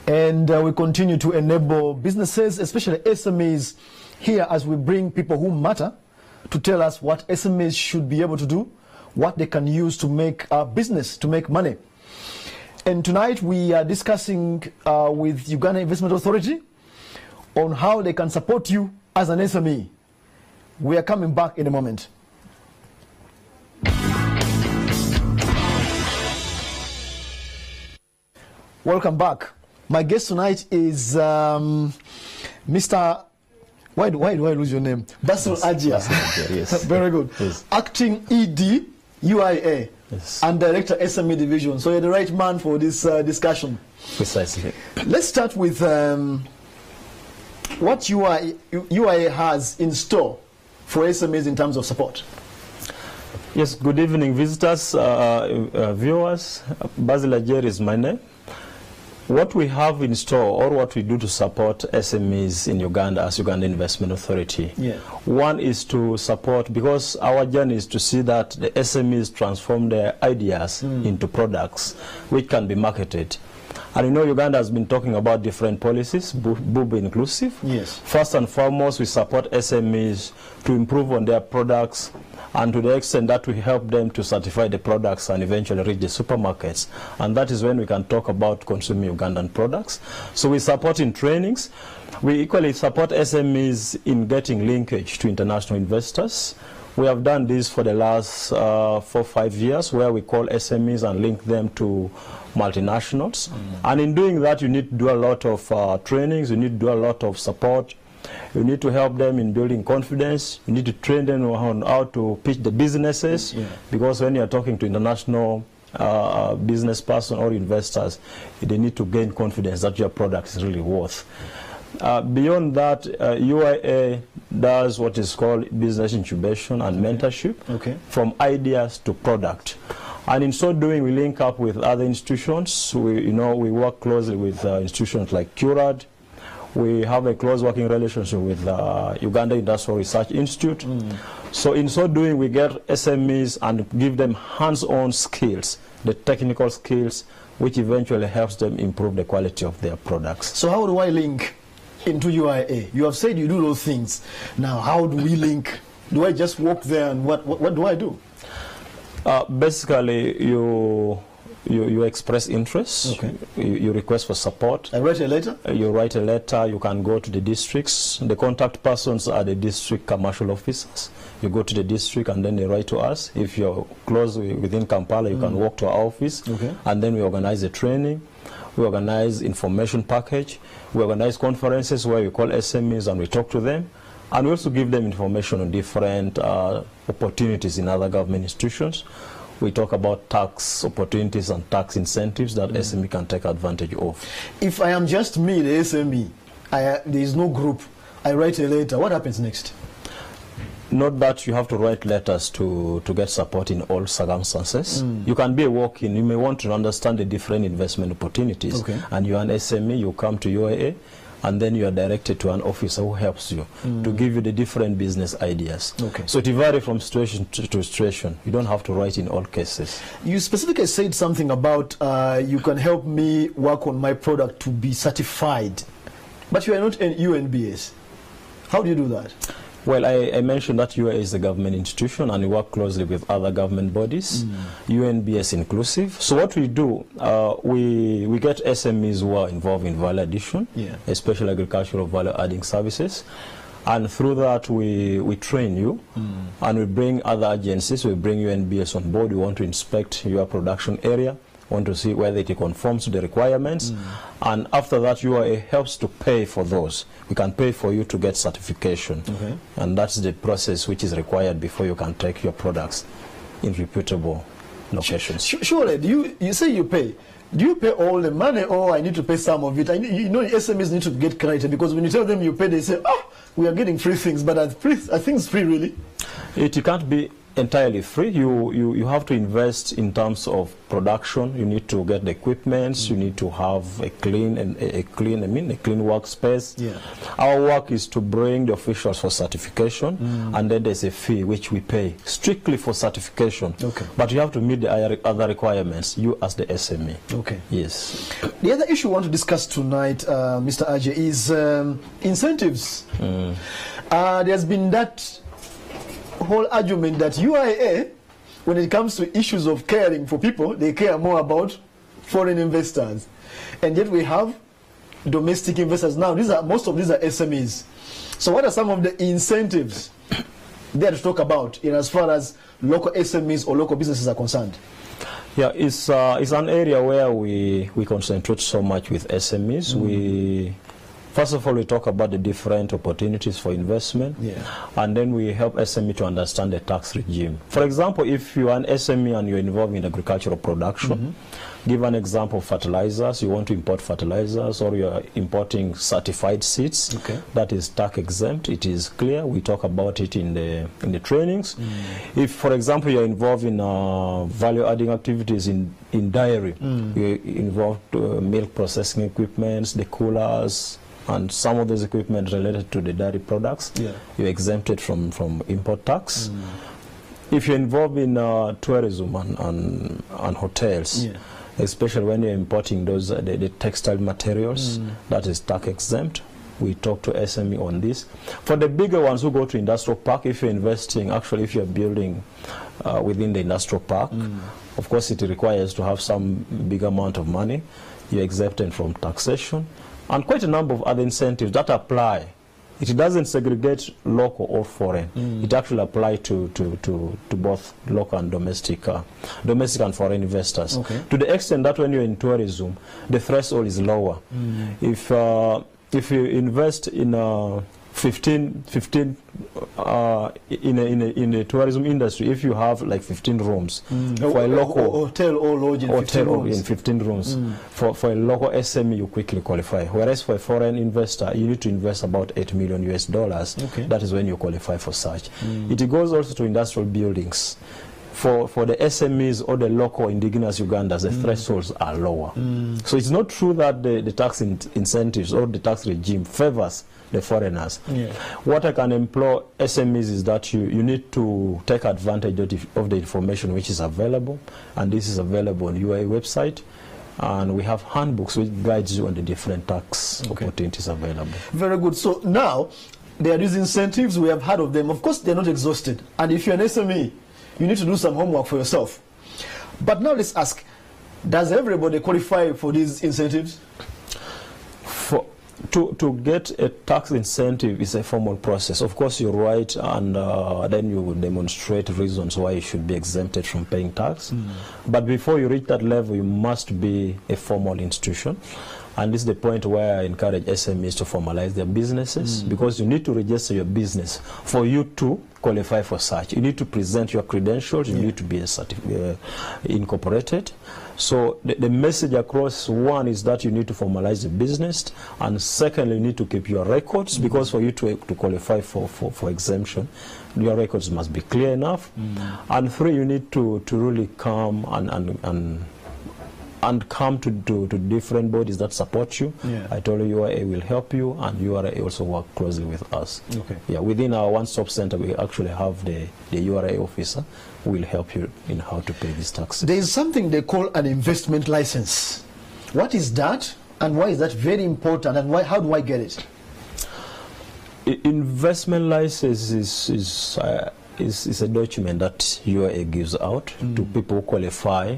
And we continue to enable businesses, especially SMEs, here as we bring people who matter to tell us what SMEs should be able to do, what they can use to make business, to make money. And tonight we are discussing with Ugandan Investment Authority on how they can support you as an SME. We are coming back in a moment. Welcome back. My guest tonight is Mr. Why do I lose your name? Basil Ajia. Yes. Very good. Yes. Acting ED UIA, yes, and Director SME Division. So you're the right man for this discussion. Precisely. Let's start with what UIA has in store for SMEs in terms of support. Yes, good evening, visitors, viewers. Basil Ajia is my name. What we have in store, or what we do to support SMEs in Uganda as Uganda Investment Authority, one is to support, because our journey is to see that the SMEs transform their ideas into products which can be marketed. And you know, Uganda has been talking about different policies, BUB inclusive. Yes. First and foremost, we support SMEs to improve on their products, and to the extent that we help them to certify the products and eventually reach the supermarkets. And that is when we can talk about consuming Ugandan products. So we support in trainings. We equally support SMEs in getting linkage to international investors. We have done this for the last 4-5 years, where we call SMEs and link them to multinationals. And in doing that, you need to do a lot of trainings, you need to do a lot of support. You need to help them in building confidence. You need to train them on how to pitch the businesses, because when you're talking to international business person or investors, they need to gain confidence that your product is really worth. Beyond that, UIA does what is called business incubation and mentorship, from ideas to product. And in so doing, we link up with other institutions. We work closely with institutions like CURAD. We have a close working relationship with Uganda Industrial Research Institute. So in so doing, we get SMEs and give them hands-on skills, the technical skills, which eventually helps them improve the quality of their products. So how do I link into UIA? You have said you do those things. Now, how do we link? Do I just walk there, and what do I do? Basically, you express interest, you request for support. I write a letter? You write a letter, you can go to the districts. The contact persons are the district commercial officers. You go to the district and then they write to us. If you're close within Kampala, you can walk to our office, and then we organize a training. We organize information package. We organize conferences where we call SMEs and we talk to them. And we also give them information on different opportunities in other government institutions. We talk about tax opportunities and tax incentives that SME can take advantage of. If I am just me, the SME, there is no group, I write a letter, what happens next? Not that you have to write letters to get support in all circumstances. You can be a walk-in. You may want to understand the different investment opportunities. And you're an SME, you come to UIA, and then you are directed to an officer who helps you to give you the different business ideas. So it varies from situation to situation. You don't have to write in all cases. You specifically said something about you can help me work on my product to be certified, but you are not an UNBS. How do you do that? Well, I mentioned that UA is a government institution and we work closely with other government bodies, UNBS inclusive. So what we do, we get SMEs who are involved in value addition, especially agricultural value adding services. And through that, we train you, and we bring other agencies. We bring UNBS on board. We want to inspect your production area, want to see whether it conforms to the requirements. And after that, UIA helps to pay for those. We can pay for you to get certification. And that's the process which is required before you can take your products in reputable locations. Surely, you say you pay. Do you pay all the money, or I need to pay some of it? You know, SMEs need to get credit, because when you tell them you pay, they say, oh, we are getting free things, but I think it's free, really. It can't be entirely free. You have to invest in terms of production. You need to get the equipment. You need to have a clean workspace. Yeah. Our work is to bring the officials for certification, and then there's a fee which we pay strictly for certification. Okay. But you have to meet the other requirements, you as the SME. Okay. Yes. The other issue we want to discuss tonight, Mr. Ajay, is incentives. There's been that whole argument that UIA, when it comes to issues of caring for people, they care more about foreign investors. And yet we have domestic investors now. Most of these are SMEs. So what are some of the incentives there to talk about in as far as local SMEs or local businesses are concerned? Yeah, it's an area where we concentrate so much with SMEs. First of all, we talk about the different opportunities for investment, and then we help SME to understand the tax regime. For example, if you are an SME and you're involved in agricultural production, give an example of fertilizers. You want to import fertilizers, or you're importing certified seeds. That is tax exempt. It is clear. We talk about it in the trainings. If, for example, you're involved in value-adding activities in dairy, you're involved milk processing equipment, the coolers, and some of those equipment related to the dairy products, you're exempted from import tax. If you're involved in tourism and hotels, especially when you're importing those the textile materials, that is tax exempt. We talk to SME on this. For the bigger ones who go to industrial park, if you're investing, actually if you're building within the industrial park, of course it requires to have some big amount of money. You're exempted from taxation. And quite a number of other incentives that apply. It doesn't segregate local or foreign. It actually applies to both local and domestic and foreign investors. To the extent that when you're in tourism, the threshold is lower. If you invest in 15 in the tourism industry, if you have like 15 rooms for a local hotel or lodge in 15 rooms, for a local SME you quickly qualify, whereas for a foreign investor you need to invest about $8 million US. That is when you qualify for such. It goes also to industrial buildings. For the SMEs or the local indigenous Ugandans, the thresholds are lower. So it's not true that the tax incentives or the tax regime favors the foreigners. What I can implore SMEs is that you need to take advantage of the information which is available, and this is available on UAE website, and we have handbooks which guides you on the different tax opportunities available. Very good. So now there are these incentives, we have heard of them. Of course they're not exhausted, and if you're an SME, you need to do some homework for yourself. But now let's ask, does everybody qualify for these incentives? To get a tax incentive is a formal process. Of course, you write and then you demonstrate reasons why you should be exempted from paying tax. But before you reach that level, you must be a formal institution. And this is the point where I encourage SMEs to formalize their businesses, because you need to register your business for you to qualify for such. You need to present your credentials, you need to be incorporated. So the message across, one is that you need to formalize the business, and secondly, you need to keep your records, because for you to qualify for exemption, your records must be clear enough. And three, you need to really come and come to different bodies that support you. I told you URA will help you, and URA also work closely with us. Within our one-stop center, we actually have the URA officer who will help you in how to pay these taxes. There is something they call an investment license. What is that, and why is that very important, and how do I get it? Investment license is a document that URA gives out to people who qualify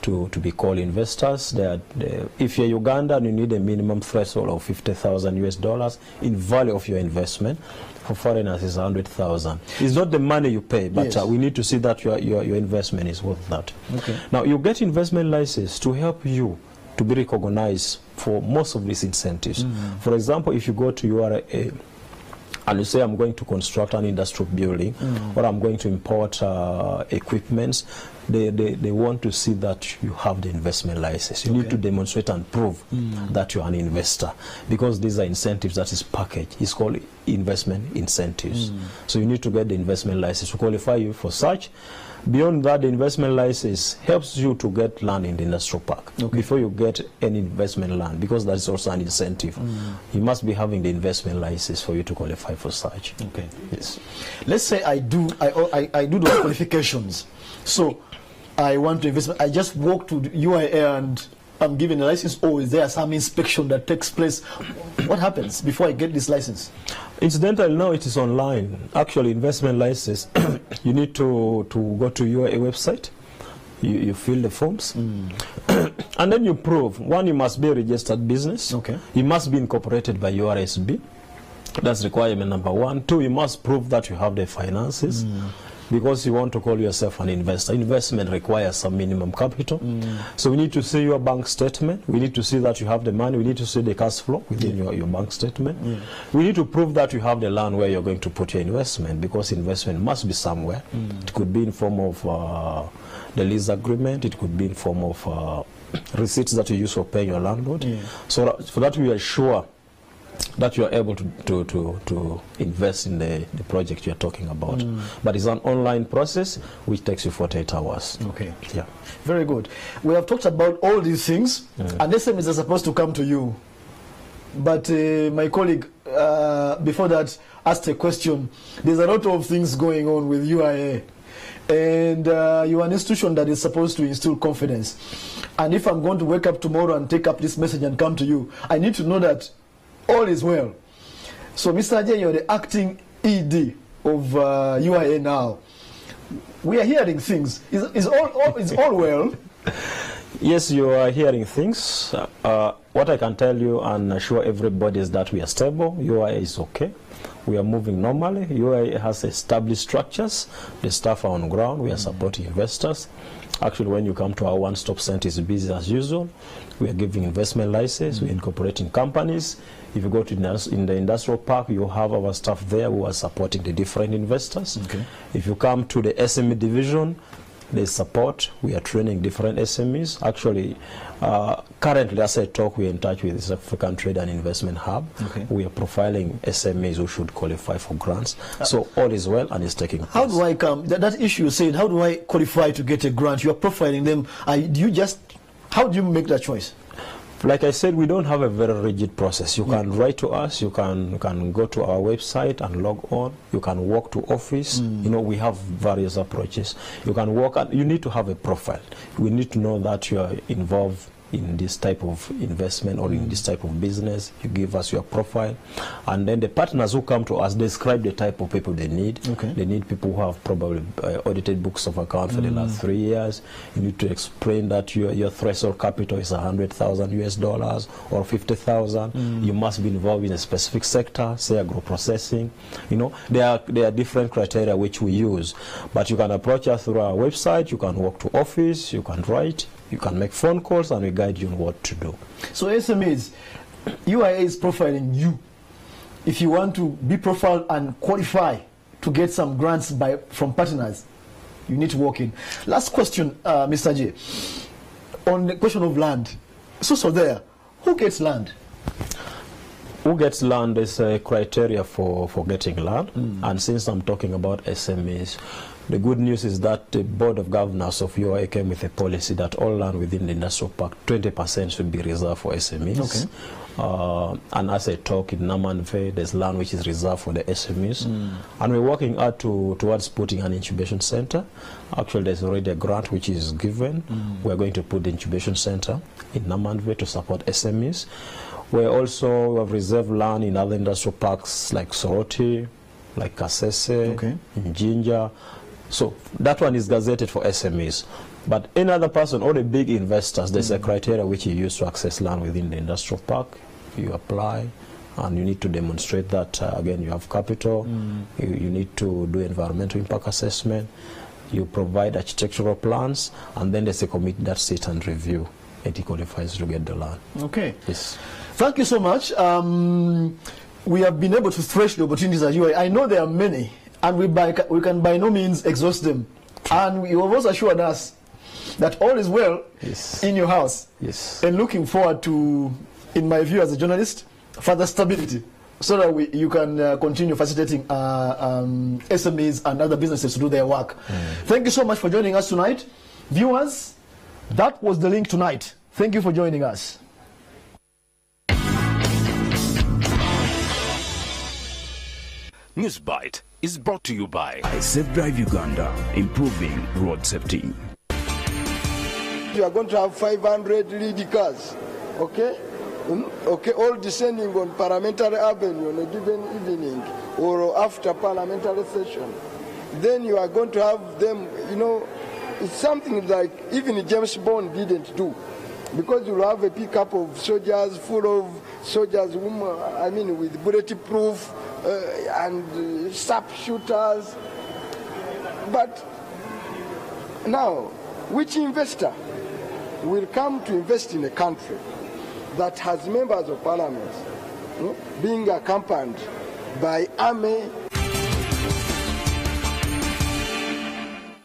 to be called investors. If you're Ugandan, you need a minimum threshold of $50,000 in value of your investment. For foreigners, it's 100,000. It's not the money you pay, but we need to see that your investment is worth that. Now, you get investment license to help you to be recognized for most of these incentives. For example, if you go to URA and you say I'm going to construct an industrial building or I'm going to import equipments, they want to see that you have the investment license. You need to demonstrate and prove that you're an investor, because these are incentives that is packaged. It's called investment incentives. So you need to get the investment license to qualify you for such. Beyond that, the investment license helps you to get land in the industrial park before you get any investment land, because that is also an incentive. You must be having the investment license for you to qualify for such. Okay. Yes. Let's say I do those qualifications. So I want to invest. I just walk to the UIA and I'm given a license, or is there some inspection that takes place? What happens before I get this license? Incidentally, now it is online. Actually, investment license, you need to go to your website. You fill the forms, and then you prove. One, you must be a registered business. Okay. You must be incorporated by URSB. That's requirement number one. Two, you must prove that you have the finances. Because you want to call yourself an investor. Investment requires some minimum capital. So we need to see your bank statement. We need to see that you have the money. We need to see the cash flow within your bank statement. We need to prove that you have the land where you're going to put your investment, because investment must be somewhere. It could be in form of the lease agreement. It could be in form of receipts that you use for paying your landlord. So for that we are sure that you are able to invest in the project you are talking about. But it's an online process which takes you 48 hours. Okay. Yeah. Very good. We have talked about all these things, and SMEs are supposed to come to you. But my colleague, before that, asked a question. There's a lot of things going on with UIA. And you're an institution that is supposed to instill confidence. And if I'm going to wake up tomorrow and take up this message and come to you, I need to know that all is well. So, Mr. Ajay, you're the acting ED of UIA now. We are hearing things. Is all well? Yes, you are hearing things. What I can tell you and assure everybody is that we are stable. UIA is okay. We are moving normally. UIA has established structures. The staff are on ground. We are supporting investors. Actually, when you come to our one-stop center, it's busy as usual. We are giving investment license. We're incorporating companies. If you go to in the industrial park, you have our staff there who are supporting the different investors. Okay. If you come to the SME division, there's support. We are training different SMEs. Actually, currently, as I talk, we're in touch with the South African Trade and Investment Hub. Okay. We are profiling SMEs who should qualify for grants. So all is well and is taking place. How do I come? That issue you said, how do I qualify to get a grant? You are profiling them. How do you make that choice? Like I said, we don't have a very rigid process. You can write to us, you can go to our website and log on, you can walk to office. You know, we have various approaches. You can walk, and you need to have a profile. We need to know that you are involved in this type of investment or in this type of business. You give us your profile, and then the partners who come to us describe the type of people they need. Okay. They need people who have probably audited books of account for the last 3 years. You need to explain that your threshold capital is $100,000 or 50,000. You must be involved in a specific sector, say agro-processing. You know, there are different criteria which we use, but you can approach us through our website. You can walk to office. You can write. You can make phone calls, and we guide you on what to do. So SMEs, UIA is profiling you. If you want to be profiled and qualify to get some grants from partners, you need to walk in. Last question, Mr. J. On the question of land. So there, who gets land? Who gets land is a criteria for getting land. And since I'm talking about SMEs, the good news is that the Board of Governors of UIA came with a policy that all land within the industrial park, 20% should be reserved for SMEs. Okay. And as I talk in Namanve, there's land which is reserved for the SMEs. And we're working hard towards putting an incubation center. Actually, there's already a grant which is given. We're going to put the incubation center in Namanve to support SMEs. We have reserved land in other industrial parks like Soroti, like Kasese, in Jinja. So that one is gazetted for SMEs. But any other person, all the big investors, there's a criteria which you use to access land within the industrial park. You apply, and you need to demonstrate that, again, you have capital. You need to do environmental impact assessment. You provide architectural plans, and then there's a committee that sits and review, and it qualifies to get the land. Okay. Yes. Thank you so much. we have been able to thresh the opportunities at UAE. I know there are many, and we can by no means exhaust them. And you have also assured us that all is well in your house. Yes. And looking forward to, in my view as a journalist, further stability, so that you can continue facilitating SMEs and other businesses to do their work. Thank you so much for joining us tonight. Viewers, that was The Link tonight. Thank you for joining us. Newsbite is brought to you by Safe Drive Uganda, improving road safety. You are going to have 500 lead cars, okay? Okay, all descending on Parliamentary Avenue on a given evening or after parliamentary session. Then you are going to have them, you know, it's something like even James Bond didn't do. Because you have a pickup of soldiers, full of soldiers, with bulletproof and sharpshooters. But now, which investor will come to invest in a country that has members of parliament being accompanied by army?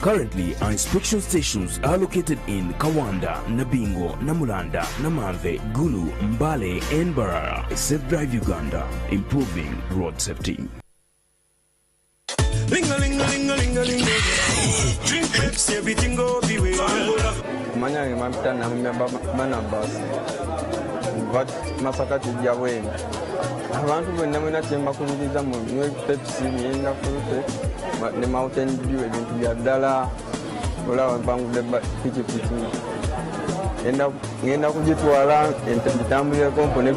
Currently, our inspection stations are located in Kawanda, Nabingo, Namulanda, Namave, Gulu, Mbale, and Barara. Safe Drive Uganda, improving road safety. Drink Pepsi, everything go be well. Manya mapita na mana bus. But masaka tijawe. Abantu bonna mwena temba kuniriza mu Pepsi yenda fruit. Ne Mountain Dew ebintu bya ddala. Ola mpangu de piki. Ngenda kujitwala entambulira kompone